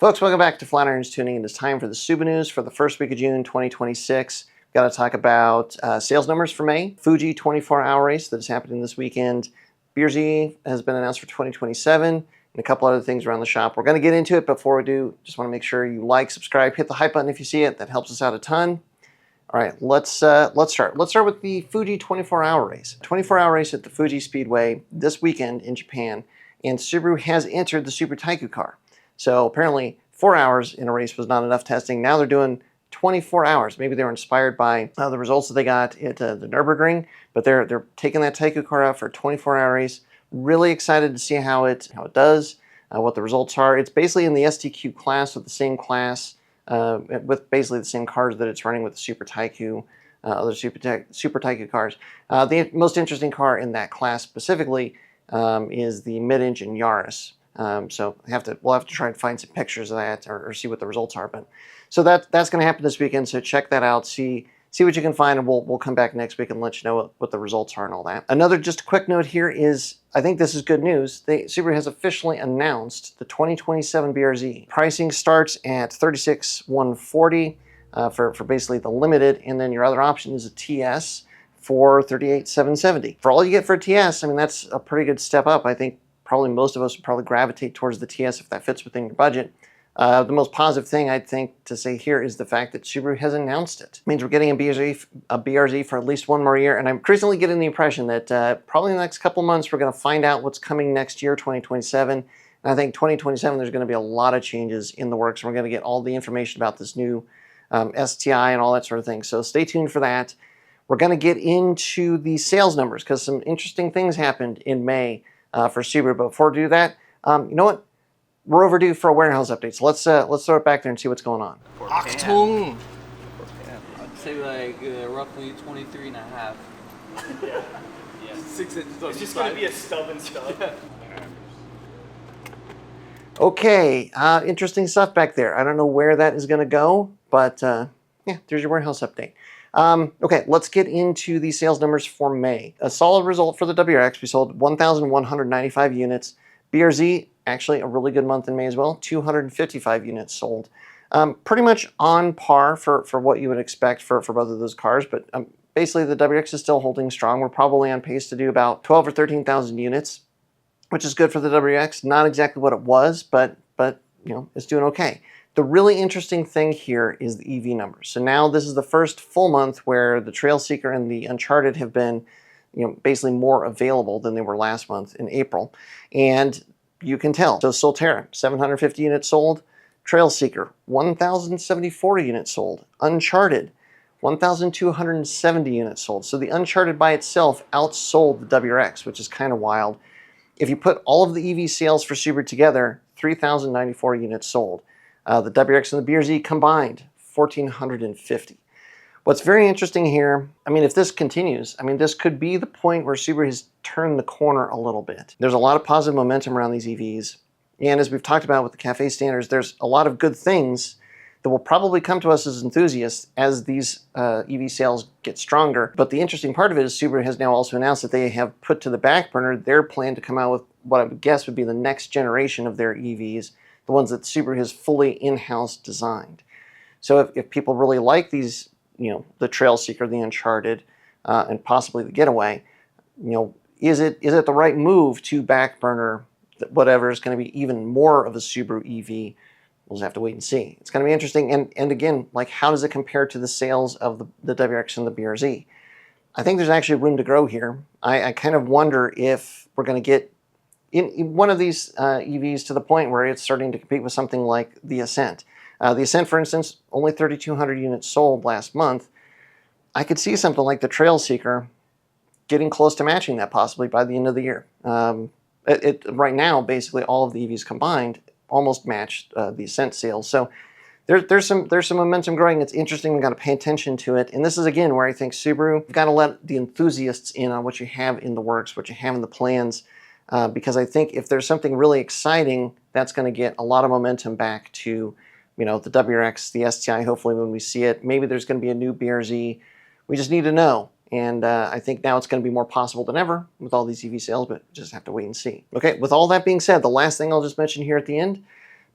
Folks, welcome back to Flat Irons Tuning. It is time for the SubaNews for the first week of June 2026. We've got to talk about sales numbers for May. Fuji 24-hour race that is happening this weekend. BRZ has been announced for 2027 and a couple other things around the shop. We're going to get into it. Before we do, just want to make sure you like, subscribe, hit the hype button if you see it. That helps us out a ton. All right, let's start. Let's start with the Fuji 24-hour race. 24-hour race at the Fuji Speedway this weekend in Japan, and Subaru has entered the Super Taikyu car. So apparently 4 hours in a race was not enough testing. Now they're doing 24 hours. Maybe they were inspired by the results that they got at the Nurburgring, but they're taking that Taikyu car out for a 24-hour race. Really excited to see how it does, what the results are. It's basically in the STQ class, with the same class, with basically the same cars that it's running with the Super Taikyu, other Super Taikyu cars. The most interesting car in that class specifically is the mid-engine Yaris. So we'll have to try and find some pictures of that or see what the results are. But so that's going to happen this weekend. So check that out. See what you can find, and we'll come back next week and let you know what the results are and all that. Another just a quick note here is, I think this is good news. Subaru has officially announced the 2027 BRZ. Pricing starts at $36,140 for basically the limited, and then your other option is a TS for $38,770. For all you get for a TS, I mean, that's a pretty good step up. I think probably most of us would probably gravitate towards the TS if that fits within your budget. The most positive thing I think to say here is the fact that Subaru has announced it. It means we're getting a BRZ for at least one more year, and I'm increasingly getting the impression that probably in the next couple months we're going to find out what's coming next year, 2027. And I think 2027 there's going to be a lot of changes in the works, and we're going to get all the information about this new STI and all that sort of thing. So stay tuned for that. We're going to get into the sales numbers because some interesting things happened in May for Subaru. But before we do that, you know what? We're overdue for a warehouse update. So let's throw it back there and see what's going on. Achtung! I'd say like roughly 23 and a half. Yeah. 6 inches. It's just going to be a stub and stub. Okay, interesting stuff back there. I don't know where that is going to go, but yeah, there's your warehouse update. Okay, let's get into the sales numbers for May. A solid result for the WRX. We sold 1,195 units. BRZ, actually a really good month in May as well. 255 units sold. Pretty much on par for what you would expect for both of those cars, but basically the WRX is still holding strong. We're probably on pace to do about 12 or 13,000 units, which is good for the WRX. Not exactly what it was, but you know, it's doing okay. The really interesting thing here is the EV numbers. So now this is the first full month where the Trail Seeker and the Uncharted have been, you know, basically more available than they were last month in April. And you can tell. So Solterra, 750 units sold. Trail Seeker, 1,074 units sold. Uncharted, 1,270 units sold. So the Uncharted by itself outsold the WRX, which is kind of wild. If you put all of the EV sales for Subaru together, 3,094 units sold. The WRX and the BRZ combined, 1,450. What's very interesting here, I mean, if this continues, I mean, this could be the point where Subaru has turned the corner a little bit. There's a lot of positive momentum around these EVs. And as we've talked about with the CAFE standards, there's a lot of good things that will probably come to us as enthusiasts as these EV sales get stronger. But the interesting part of it is Subaru has now also announced that they have put to the back burner their plan to come out with what I would guess would be the next generation of their EVs, the ones that Subaru has fully in-house designed. So if people really like these, you know, the Trail Seeker, the Uncharted, and possibly the Getaway, you know, is it the right move to back burner whatever is going to be even more of a Subaru EV? We'll just have to wait and see. It's going to be interesting. And again, like, how does it compare to the sales of the WRX and the BRZ? I think there's actually room to grow here. I kind of wonder if we're going to get in one of these EVs to the point where it's starting to compete with something like the Ascent. The Ascent, for instance, only 3,200 units sold last month. I could see something like the Trail Seeker getting close to matching that possibly by the end of the year. Right now, basically all of the EVs combined almost match the Ascent sales. So there's some momentum growing. It's interesting. We've got to pay attention to it. And this is, again, where I think Subaru, you've got to let the enthusiasts in on what you have in the works, what you have in the plans, because I think if there's something really exciting, that's going to get a lot of momentum back to, you know, the WRX, the STI, hopefully when we see it. Maybe there's going to be a new BRZ. We just need to know. And I think now it's going to be more possible than ever with all these EV sales, but just have to wait and see. Okay, with all that being said, the last thing I'll just mention here at the end,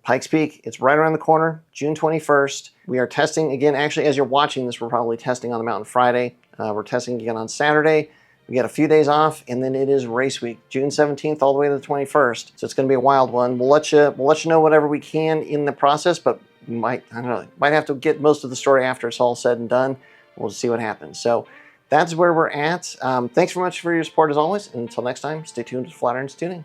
Pikes Peak, it's right around the corner, June 21st. We are testing again. Actually, as you're watching this, we're probably testing on the mountain Friday. We're testing again on Saturday. We get a few days off, and then it is race week, June 17th all the way to the 21st. So it's going to be a wild one. We'll let you know whatever we can in the process, but we might have to get most of the story after it's all said and done. We'll see what happens. So that's where we're at. Thanks very much for your support as always. And until next time, stay tuned to Flatirons Tuning.